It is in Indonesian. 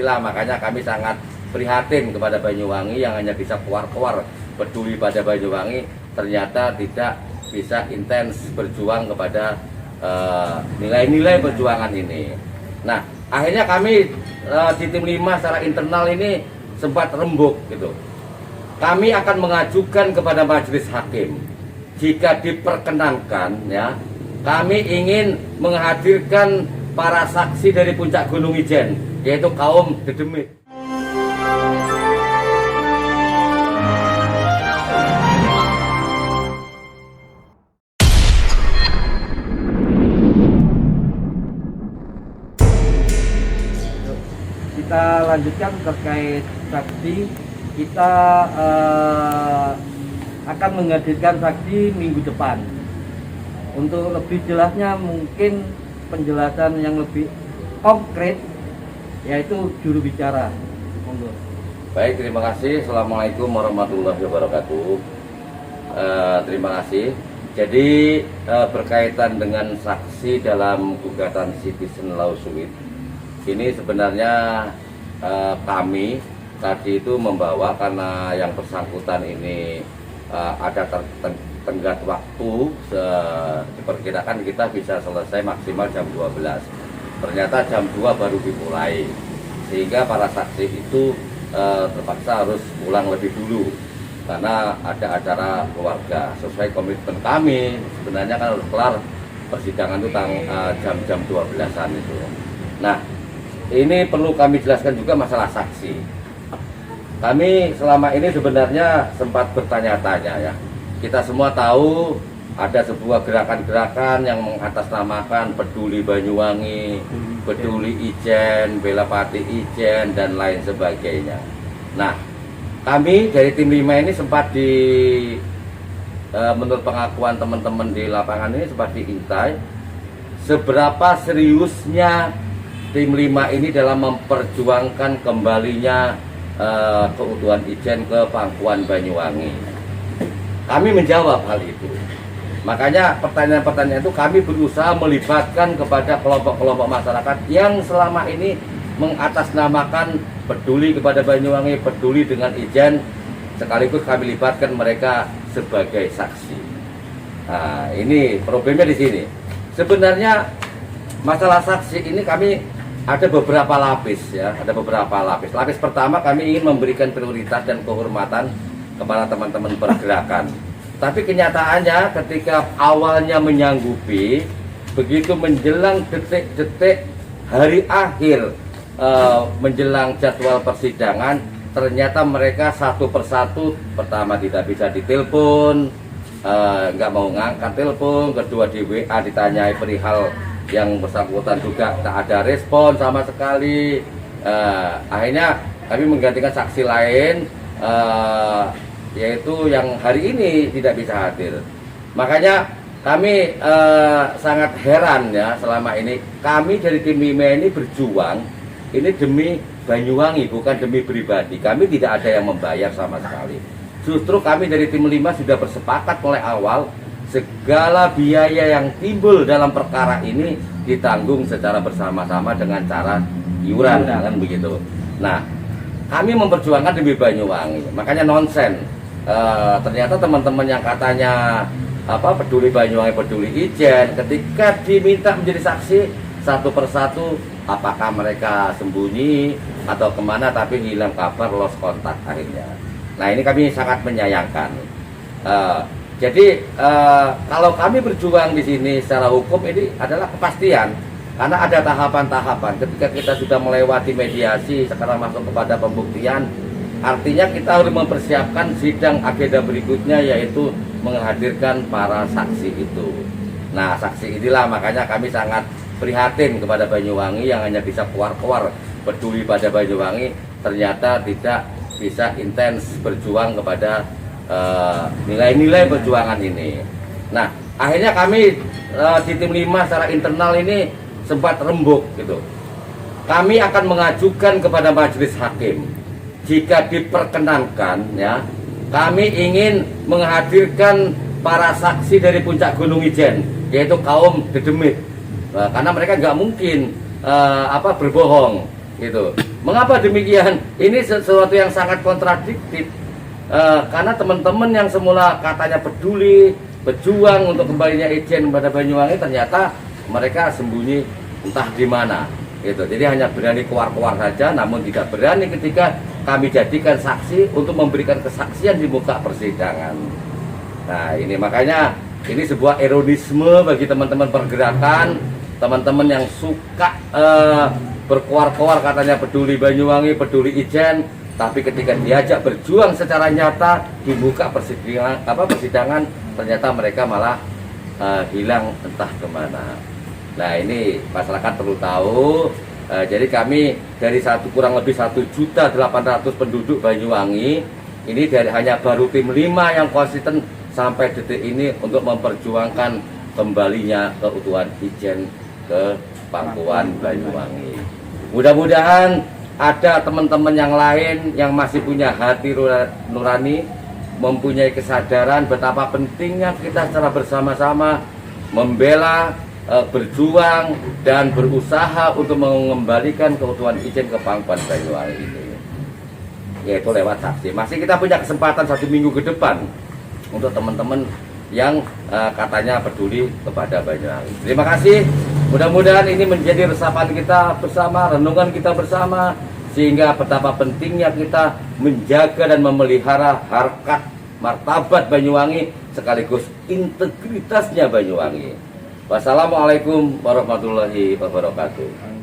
inilah makanya kami sangat prihatin kepada Banyuwangi yang hanya bisa keluar-keluar peduli pada Banyuwangi, ternyata tidak bisa intens berjuang kepada nilai-nilai perjuangan ini. Nah, akhirnya kami di tim 5 secara internal ini sempat rembuk gitu. Kami akan mengajukan kepada majelis hakim, jika diperkenankan ya, kami ingin menghadirkan para saksi dari puncak Gunung Ijen, yaitu kaum Dedemit. Kita lanjutkan terkait saksi. Kita akan menghadirkan saksi minggu depan. Untuk lebih jelasnya mungkin penjelasan yang lebih konkret yaitu juru bicara. Monggo. Baik, terima kasih. Assalamualaikum warahmatullahi wabarakatuh. Terima kasih. Jadi berkaitan dengan saksi dalam gugatan citizen lawsuit, ini sebenarnya kami tadi itu membawa karena yang bersangkutan ini ada tenggat waktu, diperkirakan kita bisa selesai maksimal jam 12. Ternyata jam 2 baru dimulai, sehingga para saksi itu terpaksa harus pulang lebih dulu karena ada acara keluarga. Sesuai komitmen kami sebenarnya kan harus kelar persidangan itu jam 12-an itu. Nah, ini perlu kami jelaskan juga masalah saksi. Kami selama ini sebenarnya sempat bertanya-tanya ya. Kita semua tahu ada sebuah gerakan-gerakan yang mengatasnamakan peduli Banyuwangi, peduli Ijen, bela Pati Ijen, dan lain sebagainya. Nah, kami dari tim 5 ini sempat menurut pengakuan teman-teman di lapangan ini sempat diintai seberapa seriusnya tim 5 ini dalam memperjuangkan kembalinya keutuhan Ijen ke pangkuan Banyuwangi. Kami menjawab hal itu. Makanya pertanyaan-pertanyaan itu kami berusaha melibatkan kepada kelompok-kelompok masyarakat yang selama ini mengatasnamakan peduli kepada Banyuwangi, peduli dengan Ijen, sekaligus kami libatkan mereka sebagai saksi. Nah, ini problemnya di sini. Sebenarnya masalah saksi ini kami ada beberapa lapis ya, ada beberapa lapis. Lapis pertama, kami ingin memberikan prioritas dan kehormatan kepada teman-teman pergerakan. Tapi kenyataannya ketika awalnya menyanggupi, begitu menjelang detik-detik hari akhir menjelang jadwal persidangan, ternyata mereka satu persatu, pertama tidak bisa ditelepon, nggak mau ngangkat telepon, kedua di WA ditanyai perihal yang bersangkutan juga tak ada respon sama sekali. Akhirnya kami menggantikan saksi lain, yaitu yang hari ini tidak bisa hadir. Makanya kami sangat heran ya, selama ini kami dari tim 5 ini berjuang ini demi Banyuwangi, bukan demi pribadi. Kami tidak ada yang membayar sama sekali. Justru kami dari tim 5 sudah bersepakat mulai awal segala biaya yang timbul dalam perkara ini ditanggung secara bersama-sama dengan cara iuran, kan begitu. Nah, kami memperjuangkan demi Banyuwangi, makanya nonsen. Ternyata teman-teman yang katanya peduli Banyuwangi, peduli Ijen, ketika diminta menjadi saksi satu persatu, apakah mereka sembunyi atau kemana, tapi hilang kabar, lost kontak akhirnya. Nah, ini kami sangat menyayangkan. Jadi kalau kami berjuang di sini secara hukum ini adalah kepastian, karena ada tahapan-tahapan. Ketika kita sudah melewati mediasi, sekarang masuk kepada pembuktian, artinya kita harus mempersiapkan sidang agenda berikutnya, yaitu menghadirkan para saksi itu. Nah, saksi inilah makanya kami sangat prihatin kepada Banyuwangi yang hanya bisa keluar-keluar peduli pada Banyuwangi, ternyata tidak bisa intens berjuang kepada nilai-nilai perjuangan ini. Nah, akhirnya kami di tim 5 secara internal ini sempat rembuk gitu. Kami akan mengajukan kepada majelis hakim, jika diperkenankan ya, kami ingin menghadirkan para saksi dari puncak Gunung Ijen, yaitu kaum Dedemit. Karena mereka nggak mungkin berbohong. Gitu. Mengapa demikian? Ini sesuatu yang sangat kontradiktif. Karena teman-teman yang semula katanya peduli, berjuang untuk kembalinya Ijen pada Banyuwangi, ternyata mereka sembunyi entah di mana. Gitu. Jadi hanya berani keluar-keluar saja, namun tidak berani ketika kami jadikan saksi untuk memberikan kesaksian di muka persidangan. Nah, ini makanya ini sebuah ironisme bagi teman-teman pergerakan, teman-teman yang suka berkuar-kuar katanya peduli Banyuwangi, peduli Ijen, tapi ketika diajak berjuang secara nyata di muka persidangan ternyata mereka malah hilang entah kemana. Nah, ini masyarakat perlu tahu. Jadi kami dari kurang lebih 1.800.000 penduduk Banyuwangi, ini hanya baru tim 5 yang konsisten sampai detik ini untuk memperjuangkan kembalinya keutuhan Ijen ke pangkuan Banyuwangi. Mudah-mudahan ada teman-teman yang lain yang masih punya hati nurani, mempunyai kesadaran betapa pentingnya kita secara bersama-sama membela, berjuang dan berusaha untuk mengembalikan keutuhan Ijen ke pangkuan Banyuwangi ini, yaitu lewat saksi. Masih kita punya kesempatan 1 minggu ke depan untuk teman-teman yang katanya peduli kepada Banyuwangi. Terima kasih. Mudah-mudahan ini menjadi resapan kita bersama, renungan kita bersama, sehingga betapa pentingnya kita menjaga dan memelihara harkat martabat Banyuwangi sekaligus integritasnya Banyuwangi. Wassalamualaikum warahmatullahi wabarakatuh.